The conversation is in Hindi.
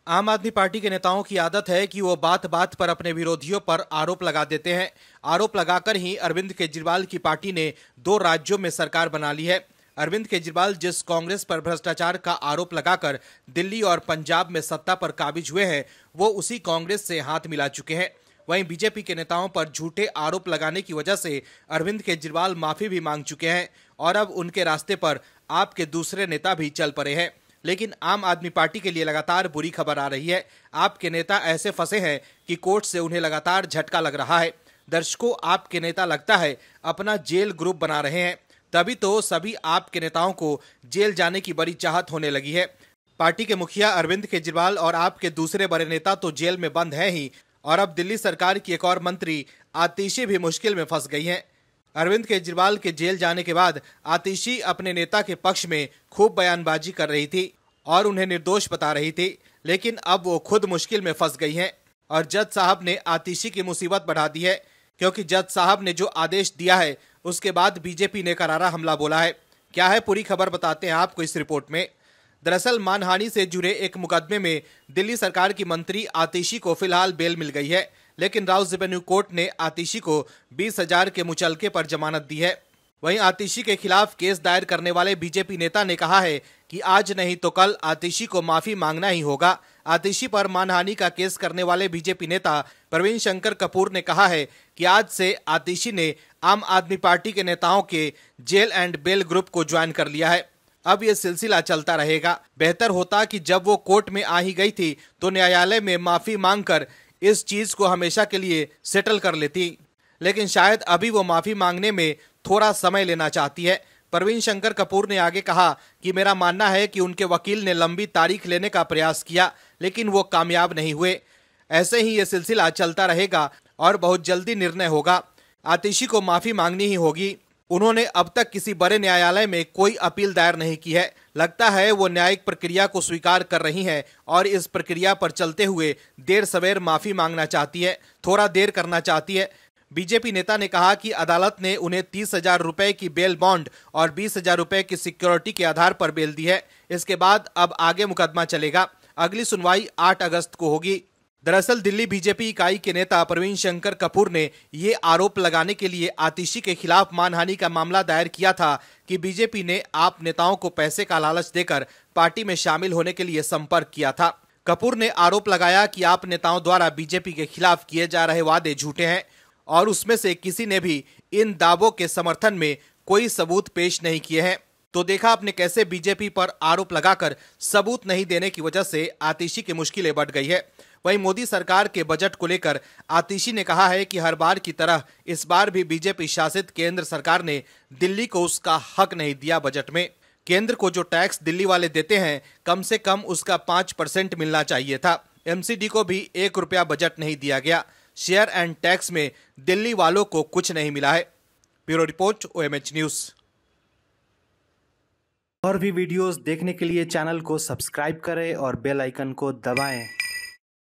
आम आदमी पार्टी के नेताओं की आदत है कि वो बात बात पर अपने विरोधियों पर आरोप लगा देते हैं। आरोप लगाकर ही अरविंद केजरीवाल की पार्टी ने 2 राज्यों में सरकार बना ली है। अरविंद केजरीवाल जिस कांग्रेस पर भ्रष्टाचार का आरोप लगाकर दिल्ली और पंजाब में सत्ता पर काबिज हुए हैं, वो उसी कांग्रेस से हाथ मिला चुके हैं। वहीं बीजेपी के नेताओं पर झूठे आरोप लगाने की वजह से अरविंद केजरीवाल माफी भी मांग चुके हैं और अब उनके रास्ते पर आप के दूसरे नेता भी चल पड़े हैं। लेकिन आम आदमी पार्टी के लिए लगातार बुरी खबर आ रही है। आपके नेता ऐसे फंसे हैं कि कोर्ट से उन्हें लगातार झटका लग रहा है। दर्शकों, आपके नेता लगता है अपना जेल ग्रुप बना रहे हैं, तभी तो सभी आपके नेताओं को जेल जाने की बड़ी चाहत होने लगी है। पार्टी के मुखिया अरविंद केजरीवाल और आपके दूसरे बड़े नेता तो जेल में बंद हैं ही, और अब दिल्ली सरकार की एक और मंत्री आतिशी भी मुश्किल में फंस गई हैं। अरविंद केजरीवाल के जेल जाने के बाद आतिशी अपने नेता के पक्ष में खूब बयानबाजी कर रही थी और उन्हें निर्दोष बता रही थी, लेकिन अब वो खुद मुश्किल में फंस गई हैं और जज साहब ने आतिशी की मुसीबत बढ़ा दी है, क्योंकि जज साहब ने जो आदेश दिया है उसके बाद बीजेपी ने करारा हमला बोला है। क्या है पूरी खबर, बताते हैं आपको इस रिपोर्ट में। दरअसल मानहानि से जुड़े एक मुकदमे में दिल्ली सरकार की मंत्री आतिशी को फिलहाल बेल मिल गई है, लेकिन राउस रेवेन्यू कोर्ट ने आतिशी को 20,000 के मुचलके पर जमानत दी है। वहीं आतिशी के खिलाफ केस दायर करने वाले बीजेपी नेता ने कहा है कि आज नहीं तो कल आतिशी को माफी मांगना ही होगा। आतिशी पर मानहानि का केस करने वाले बीजेपी नेता प्रवीण शंकर कपूर ने कहा है कि आज से आतिशी ने आम आदमी पार्टी के नेताओं के जेल एंड बेल ग्रुप को ज्वाइन कर लिया है। अब ये सिलसिला चलता रहेगा। बेहतर होता कि जब वो कोर्ट में आ ही गई थी तो न्यायालय में माफी मांगकर इस चीज को हमेशा के लिए सेटल कर लेती, लेकिन शायद अभी वो माफी मांगने में थोड़ा समय लेना चाहती है। प्रवीण शंकर कपूर ने आगे कहा कि मेरा मानना है कि उनके वकील ने लंबी तारीख लेने का प्रयास किया, लेकिन वो कामयाब नहीं हुए। ऐसे ही ये सिलसिला चलता रहेगा और बहुत जल्दी निर्णय होगा। आतिशी को माफी मांगनी ही होगी। उन्होंने अब तक किसी बड़े न्यायालय में कोई अपील दायर नहीं की है। लगता है वो न्यायिक प्रक्रिया को स्वीकार कर रही हैं और इस प्रक्रिया पर चलते हुए देर सवेर माफी मांगना चाहती है, थोड़ा देर करना चाहती है। बीजेपी नेता ने कहा कि अदालत ने उन्हें 30,000 रुपए की बेल बॉन्ड और 20,000 रुपए की सिक्योरिटी के आधार पर बेल दी है। इसके बाद अब आगे मुकदमा चलेगा। अगली सुनवाई 8 अगस्त को होगी। दरअसल दिल्ली बीजेपी इकाई के नेता प्रवीण शंकर कपूर ने ये आरोप लगाने के लिए आतिशी के खिलाफ मानहानि का मामला दायर किया था कि बीजेपी ने आप नेताओं को पैसे का लालच देकर पार्टी में शामिल होने के लिए संपर्क किया था। कपूर ने आरोप लगाया कि आप नेताओं द्वारा बीजेपी के खिलाफ किए जा रहे वादे झूठे हैं और उसमें से किसी ने भी इन दावों के समर्थन में कोई सबूत पेश नहीं किए हैं। तो देखा आपने कैसे बीजेपी पर आरोप लगाकर सबूत नहीं देने की वजह से आतिशी की मुश्किलें बढ़ गई है। वहीं मोदी सरकार के बजट को लेकर आतिशी ने कहा है कि हर बार की तरह इस बार भी बीजेपी शासित केंद्र सरकार ने दिल्ली को उसका हक नहीं दिया। बजट में केंद्र को जो टैक्स दिल्ली वाले देते हैं, कम से कम उसका 5% मिलना चाहिए था। एमसीडी को भी 1 रुपया बजट नहीं दिया गया। शेयर एंड टैक्स में दिल्ली वालों को कुछ नहीं मिला है। Bureau report, OMH news. और भी वीडियोस देखने के लिए चैनल को सब्सक्राइब करें और बेल आइकन को दबाएं।